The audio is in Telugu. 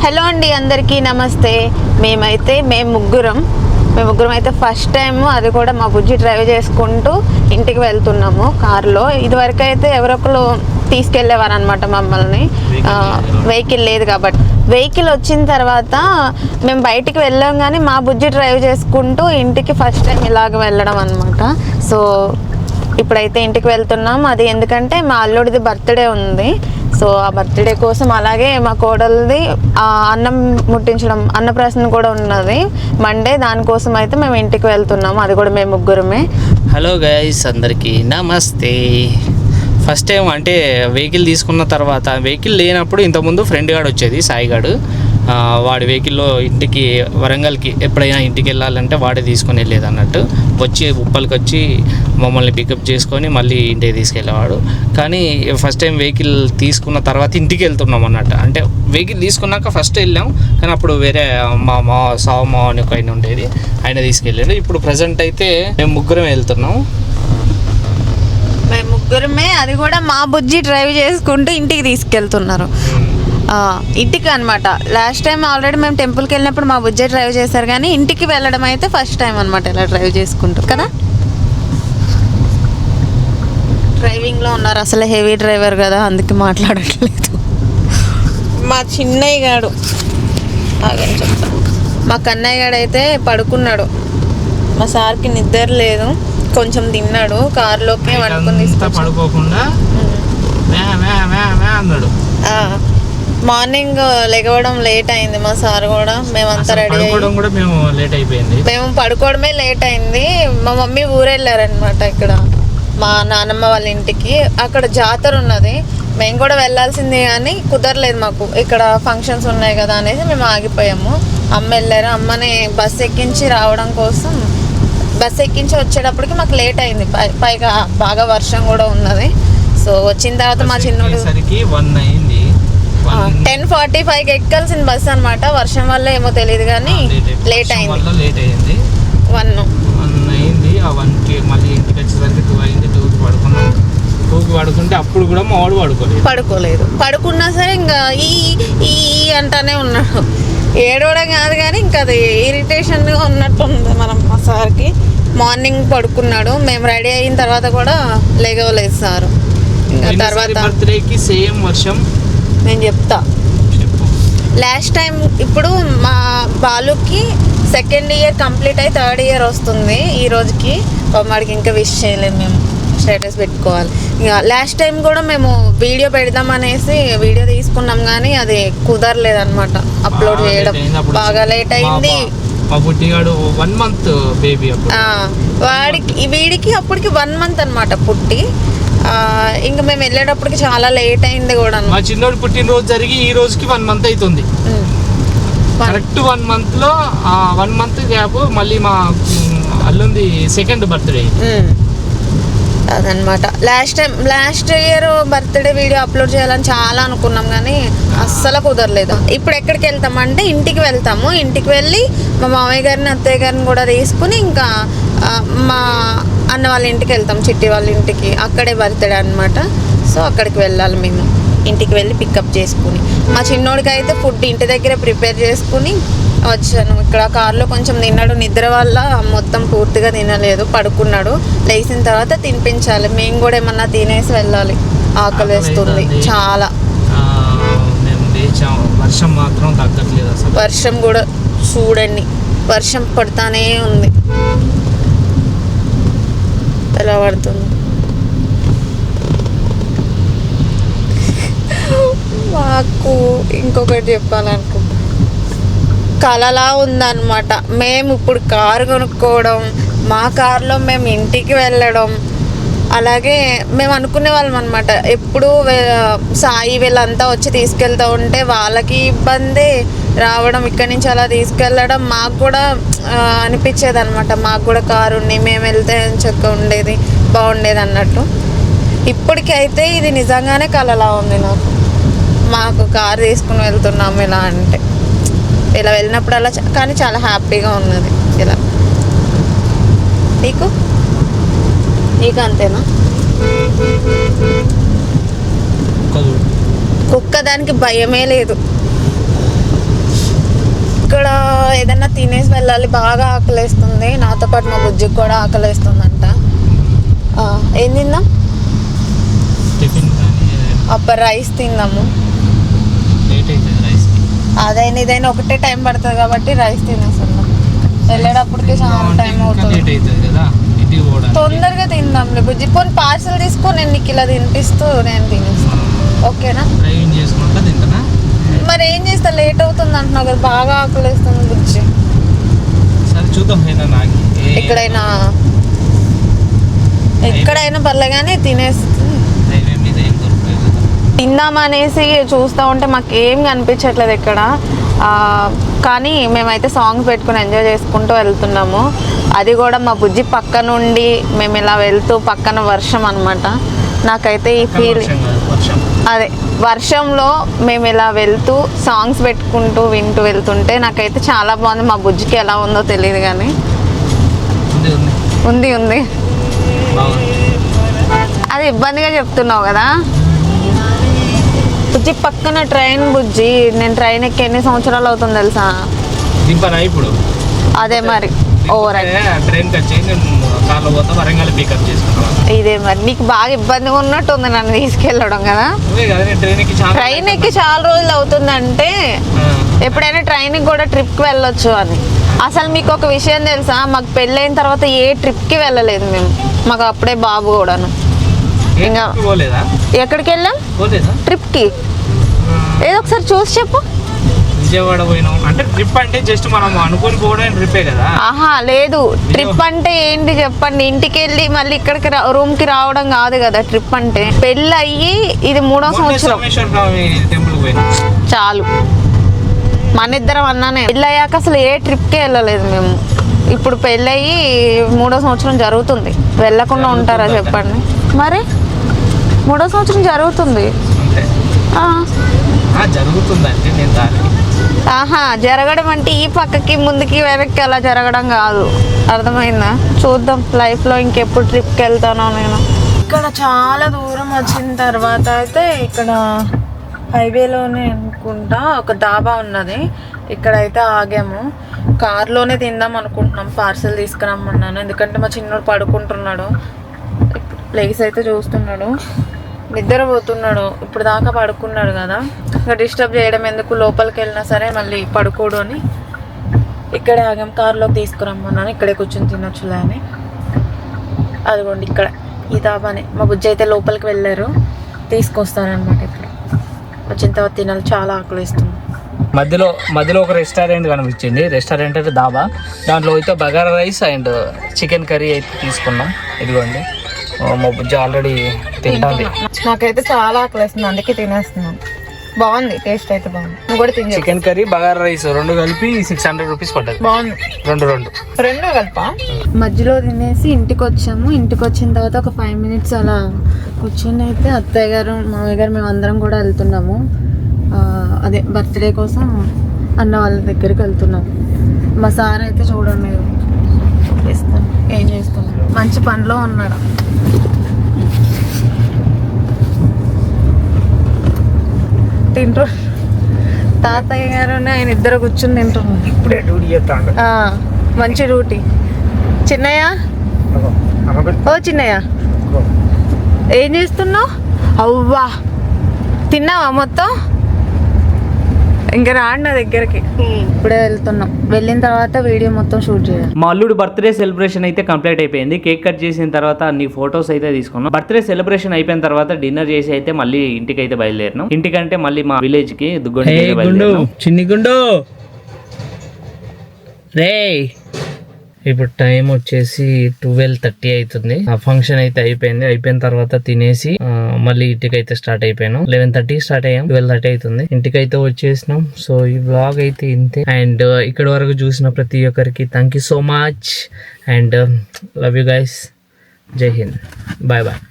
హలో అండి, అందరికీ నమస్తే. మేము ముగ్గురం అయితే ఫస్ట్ టైం, అది కూడా మా బుజ్జి డ్రైవ్ చేసుకుంటూ ఇంటికి వెళ్తున్నాము కార్లో. ఇదివరకు అయితే ఎవరొకరు తీసుకెళ్ళేవారు అనమాట మమ్మల్ని, వెహికల్ లేదు కాబట్టి. వెహికల్ వచ్చిన తర్వాత మేము బయటికి వెళ్ళాం, కానీ మా బుజ్జి డ్రైవ్ చేసుకుంటూ ఇంటికి ఫస్ట్ టైం ఇలాగ వెళ్ళడం అనమాట. సో ఇప్పుడైతే ఇంటికి వెళ్తున్నాం. అది ఎందుకంటే మా అల్లుడిది బర్త్డే ఉంది. సో ఆ బర్త్డే కోసం, అలాగే మా కోడలిది అన్నం ముట్టించడం, అన్నప్రాసన కూడా ఉన్నది మండే. దానికోసం అయితే మేము ఇంటికి వెళ్తున్నాము, అది కూడా మేము ముగ్గురమే. హలో గైస్, అందరికీ నమస్తే. ఫస్ట్ టైం అంటే వెహికల్ తీసుకున్న తర్వాత, వెహికల్ లేనప్పుడు ఇంతకుముందు ఫ్రెండ్ గాడు వచ్చేది, సాయిగాడు. వాడి వెహికల్లో ఇంటికి, వరంగల్కి ఎప్పుడైనా ఇంటికి వెళ్ళాలంటే వాడే తీసుకొని వెళ్ళేది అన్నట్టు. వచ్చి ఉప్పల్కి వచ్చి మమ్మల్ని పికప్ చేసుకొని మళ్ళీ ఇంటికి తీసుకెళ్ళేవాడు. కానీ ఫస్ట్ టైం వెహికల్ తీసుకున్న తర్వాత ఇంటికి వెళ్తున్నాం అన్నట్టు. అంటే వెహికల్ తీసుకున్నాక ఫస్ట్ వెళ్ళాం, కానీ అప్పుడు వేరే మా సావమా అని ఒక ఆయన ఉండేది, ఆయన తీసుకెళ్ళాడు. ఇప్పుడు ప్రజెంట్ అయితే మేము ముగ్గురం వెళ్తున్నాం. మేము ముగ్గురమే, అది కూడా మా బుజ్జి డ్రైవ్ చేసుకుంటూ ఇంటికి తీసుకెళ్తున్నారు. ఇంటికి అనమాట. లాస్ట్ టైం ఆల్రెడీ మేము టెంపుల్కి వెళ్ళినప్పుడు మా బుజ్జి డ్రైవ్ చేశారు, కానీ ఇంటికి వెళ్ళడం అయితే ఫస్ట్ టైం అనమాట ఇలా డ్రైవ్ చేసుకుంటూ కదా. డ్రైవింగ్లో ఉన్నారు, అసలు హెవీ డ్రైవర్ కదా, అందుకే మాట్లాడట్లేదు. మా చిన్నయ్య గాడు, ఆగని చెప్తాను, మా కన్నయ్య గాడు అయితే పడుకున్నాడు. మా సార్కి నిద్ర లేదు, కొంచెం తిన్నాడు, కారులోకి వండుకొని పడుకోకుండా మార్నింగ్ లెగవడం లేట్ అయింది. మా సార్ కూడా, మేమంతా రెడీ మేము పడుకోవడమే లేట్ అయింది. మా మమ్మీ ఊరెళ్ళారనమాట, ఇక్కడ మా నాన్నమ్మ వాళ్ళ ఇంటికి. అక్కడ జాతర ఉన్నది, మేము కూడా వెళ్ళాల్సింది కానీ కుదరలేదు మాకు, ఇక్కడ ఫంక్షన్స్ ఉన్నాయి కదా అనేసి మేము ఆగిపోయాము. అమ్మ వెళ్ళారు, అమ్మని బస్సు ఎక్కించి రావడం కోసం, బస్సు ఎక్కించి వచ్చేటప్పటికి మాకు లేట్ అయింది. పైగా బాగా వర్షం కూడా ఉన్నది. సో వచ్చిన తర్వాత మా చిన్నోడు 10:45కి ఎక్కాల్సిన బస్సు అనమాట. వర్షం వల్ల ఏమో తెలియదు కానీ లేట్ అయింది. 1 ఆ 1కి మళ్ళీ ఇంటికి వచ్చేసరికి 2 అయింది. 2కి పడుకుంటే అప్పుడు కూడా మా వాడు పడుకోలేదు. పడుకున్నా సరే ఇంకా ఈ అంటానే ఉన్నాడు. ఏడవడం కాదు కానీ ఇంకా అది ఇరిటేషన్గా ఉన్నట్టు ఉంది మా సార్కి. మార్నింగ్ పడుకున్నాడు, మేము రెడీ అయిన తర్వాత కూడా లేగవలేదు సారు. ఇంకా తర్వాత బర్త్డేకి సేమ్ వర్షం. నేను చెప్తా. లాస్ట్ టైం, ఇప్పుడు మా బాలుకి 2nd ఇయర్ కంప్లీట్ అయ్యి 3rd ఇయర్ వస్తుంది ఈ రోజుకి. వాడికి ఇంకా విష్ చేయలేదు, మేము స్టేటస్ పెట్టుకోవాలి. ఇక లాస్ట్ టైం కూడా మేము వీడియో పెడదామనేసి వీడియో తీసుకున్నాం, కానీ అది కుదరలేదన్నమాట అప్లోడ్ చేయడం. బాగా లేట్ అయింది. వీడికి అప్పటికి 1 మంత్ అనమాట పుట్టి. ఇంకా మేము వెళ్ళేటప్పటికి చాలా లేట్ అయింది కూడా. మా చిన్నోడు పుట్టినరోజు జరిగి ఈ రోజుకి 1 మంత్ అవుతుంది. కరెక్ట్ 1 మంత్లో 1 మంత్ గ్యాప్ మళ్ళీ మా అల్లుంది 2nd బర్త్డే అదనమాట. Last year birthday video upload చేయాలని చాలా అనుకున్నాం, కానీ అస్సలు కుదరలేదు. ఇప్పుడు ఎక్కడికి వెళ్తామంటే ఇంటికి వెళ్తాము. ఇంటికి వెళ్ళి మా మామయ్య గారిని, అత్తయ్య గారిని కూడా తీసుకుని ఇంకా మా అన్న వాళ్ళ ఇంటికి వెళ్తాం, చిట్టి వాళ్ళ ఇంటికి. అక్కడే బర్త్డే అనమాట. సో అక్కడికి వెళ్ళాలి మేము. ఇంటికి వెళ్ళి పికప్ చేసుకుని, మా చిన్నోడికి అయితే ఫుడ్ ఇంటి దగ్గరే ప్రిపేర్ చేసుకుని వచ్చాను. ఇక్కడ కార్లో కొంచెం తిన్నాడు, నిద్ర వల్ల మొత్తం పూర్తిగా తినలేదు, పడుకున్నాడు. లేచిన తర్వాత తినిపించాలి. మేము కూడా ఏమన్నా తినేసి వెళ్ళాలి, ఆకలి వేస్తుంది చాలా. వర్షం మాత్రం తగ్గట్లేదు అసలు. వర్షం కూడా చూడండి, వర్షం పడుతూనే ఉంది. ఎలా పడుతుంది మాకు. ఇంకొకటి చెప్పాలనుకుంటున్నాను, కలలా ఉందన్నమాట. మేము ఇప్పుడు కారు కొనుక్కోవడం, మా కారులో మేము ఇంటికి వెళ్ళడం, అలాగే మేము అనుకునే వాళ్ళం అనమాట. ఎప్పుడు సాయి వీళ్ళంతా వచ్చి తీసుకెళ్తూ ఉంటే వాళ్ళకి ఇబ్బంది రావడం, ఇక్కడి నుంచి అలా తీసుకెళ్ళడం. మాకు కూడా అనిపించేది అనమాట, మాకు కూడా కారు ఉండి మేము వెళ్తే చక్కగా ఉండేది, బాగుండేది అన్నట్టు. ఇప్పటికైతే ఇది నిజంగానే కలలా ఉంది నాకు. మాకు కారు తీసుకుని వెళ్తున్నాము ఇలా అంటే, ఇలా వెళ్ళినప్పుడు అలా, కానీ చాలా హ్యాపీగా ఉన్నది ఇలా. నీకు అంతేనా? కుక్క దానికి భయమే లేదు. ఇక్కడ ఏదైనా తినేసి వెళ్ళాలి, బాగా ఆకలేస్తుంది. నాతో పాటు మా బుజ్జికి కూడా ఆకలేస్తుందంట. ఏం తిందాం? రైస్ తిందాము. అదైనా ఇదైనా ఒకటే టైం పడుతుంది కాబట్టి రైస్ తినేస్తున్నాం. వెళ్ళేటప్పటికి చాలా టైం అవుతుంది. తొందరగా తిందాంలే బుజ్జి. పోనీ పార్సల్ తీసుకో, నేను నీకు ఇలా తినిపిస్తూ నేను తినేస్తాను. ఓకేనా? మరి ఏం చేస్తా, లేట్ అవుతుంది అంటున్నావు కదా, బాగా ఆకలిస్తుంది బుజ్జి. ఎక్కడైనా పర్లేగానే తినేస్తుంది. తిందామనేసి చూస్తూ ఉంటే మాకేం కనిపించట్లేదు ఇక్కడ. కానీ మేమైతే సాంగ్ పెట్టుకుని ఎంజాయ్ చేసుకుంటూ వెళ్తున్నాము. అది కూడా మా బుజ్జి పక్క నుండి మేము ఇలా వెళ్తూ, పక్కన వర్షం అనమాట. నాకైతే ఈ ఫీలింగ్, అదే వర్షంలో మేము ఇలా వెళ్తూ సాంగ్స్ పెట్టుకుంటూ వింటూ వెళ్తుంటే నాకైతే చాలా బాగుంది. మా బుజ్జికి ఎలా ఉందో తెలియదు కానీ ఉంది. అది ఇబ్బందిగా చెప్తున్నావు కదా బుజ్జి. పక్కన ట్రైన్ బుజ్జి. నేను ట్రైన్ ఎక్కి ఎన్ని సంవత్సరాలు అవుతుంది తెలుసా? ఇప్పుడు అదే మరి ఓవర్ ఇదే మరి నీకు బాగా ఇబ్బందిగా ఉన్నట్టు ఉంది నన్ను తీసుకెళ్ళడం కదా. ట్రైన్ ఎక్కి చాలా రోజులు అవుతుందంటే ఎప్పుడైనా ట్రైన్కి కూడా ట్రిప్కి వెళ్ళొచ్చు అని. అసలు మీకు ఒక విషయం తెలుసా, మాకు పెళ్ళైన తర్వాత ఏ ట్రిప్కి వెళ్ళలేదు మేము. మాకు అప్పుడే బాబు కూడాను. ఇంకా ఎక్కడికి వెళ్ళాం ట్రిప్కి? ఏదో ఒకసారి చూసి చెప్పు. విజయవాడ పోయినాం అంటే ట్రిప్ అంటే జస్ట్ మనం అనుకుని పోవడం ట్రిప్పే కదా. ఆహా లేదు, ట్రిప్ అంటే ఏంటి చెప్పండి. ఇంటికి వెళ్ళి మళ్ళీ ఇక్కడికి రూమ్ కి రావడం కాదు కదా ట్రిప్ అంటే. పెళ్ళి అయ్యి ఇది 3వ సంవత్సరం. చాలు, మన ఇద్దరం అన్నానే. పెళ్ళి అయ్యాక అసలు ఏ ట్రిప్కే వెళ్ళలేదు మేము. ఇప్పుడు పెళ్ళయి 3వ సంవత్సరం జరుగుతుంది. వెళ్ళకుండా ఉంటారా చెప్పండి? మరి 3వ సంవత్సరం జరుగుతుంది. జరుగుతుందంటే నేను జరగడం అంటే ఈ పక్కకి ముందుకి వెనక్కి అలా జరగడం కాదు, అర్థమైందా? చూద్దాం లైఫ్లో ఇంకెప్పుడు ట్రిప్కి వెళ్తానో నేను. ఇక్కడ చాలా దూరం వచ్చిన తర్వాత అయితే ఇక్కడ హైవేలోనే అనుకుంటా ఒక డాబా ఉన్నది. ఇక్కడైతే ఆగాము. కార్లోనే తిందాం అనుకుంటున్నాం. పార్సల్ తీసుకురమ్మన్నాను ఎందుకంటే మా చిన్నోడు పడుకుంటున్నాడు. ప్లేస్ అయితే చూస్తున్నాడు, నిద్రపోతున్నాడు. ఇప్పుడు దాకా పడుకున్నాడు కదా, ఇంకా డిస్టర్బ్ చేయడం ఎందుకు, లోపలికి వెళ్ళినా సరే మళ్ళీ పడుకోడు అని ఇక్కడే ఆగాం. కార్లోకి తీసుకురమ్మన్నాను, ఇక్కడే కూర్చొని తినొచ్చులే అని. అదిగోండి ఇక్కడ ఈ దాబానే. మా బుజ్జి అయితే లోపలికి వెళ్ళారు, తీసుకొస్తానమాట. ఇక్కడ వచ్చిన తర్వాత తినాలి, చాలా ఆకలిస్తుంది. మధ్యలో ఒక రెస్టారెంట్ కనిపించింది. రెస్టారెంట్ అంటే దాబా. దాంట్లో అయితే bagara rice and chicken curry అయితే తీసుకున్నాం. ఇదిగోండి మా బుజ్జి ఆల్రెడీ తింటాంది. నాకైతే చాలా ఆకలిస్తుంది, అందుకే తినేస్తున్నాను. బాగుంది, టేస్ట్ అయితే బాగుంది. నువ్వు కూడా తిని. చికెన్ కర్రీ బగారా రైస్ 2 కలిపి 600 రూపీస్ పడ్డది. బాగుంది. రెండు కలిపా. మధ్యలో తినేసి ఇంటికి వచ్చాము. ఇంటికి వచ్చిన తర్వాత ఒక 5 minutes అలా కూర్చొని అయితే అత్తయ్య గారు మామయ్య గారు మేము అందరం కూడా వెళ్తున్నాము. అదే బర్త్డే కోసం అన్న వాళ్ళ దగ్గరికి వెళ్తున్నాం. మా సార్ అయితే చూడండి ఇస్తాను ఏం చేస్తున్నాడు, మంచి పనిలో ఉన్నాడు. తింటూ తాతయ్య గారు ఆయన ఇద్దరు కూర్చుని తింటున్నాం. ఇప్పుడే డ్యూటీ చేస్తాడు. మంచి డ్యూటీ. చిన్నయ్య, ఓ చిన్నయ్య ఏం చేస్తున్నావు? అవ్వా తిన్నావా మొత్తం? ఇంకా రాండి నా దగ్గరికి. ఇప్పుడే వెళ్తున్నాం. వెళ్ళిన తర్వాత వీడియో మొత్తం షూట్ చేయాలి. మా అల్లుడు బర్త్డే సెలబ్రేషన్ అయితే కంప్లీట్ అయిపోయింది. కేక్ కట్ చేసిన తర్వాత అన్ని ఫొటోస్ అయితే తీసుకున్నాం. బర్త్డే సెలబ్రేషన్ అయిపోయిన తర్వాత డిన్నర్ చేసి అయితే మళ్ళీ ఇంటికి అయితే బయలుదేరినాం. ఇంటికంటే మళ్ళీ మా విలేజ్ కి చిన్ని గుండు రే. ఇప్పుడు టైం వచ్చేసి 12:30 అవుతుంది. ఆ ఫంక్షన్ అయితే అయిపోయింది. అయిపోయిన తర్వాత తినేసి మళ్ళీ ఇంటికి అయితే స్టార్ట్ అయిపోయాను. 11:30 స్టార్ట్ అయ్యాం, 12:30 అవుతుంది. ఇంటికి అయితే వచ్చేసినాం. సో ఈ వ్లాగ్ అయితే ఇంతే. అండ్ ఇక్కడ వరకు చూసిన ప్రతి ఒక్కరికి thank you so much and love you guys. జై హింద్, బాయ్ బాయ్.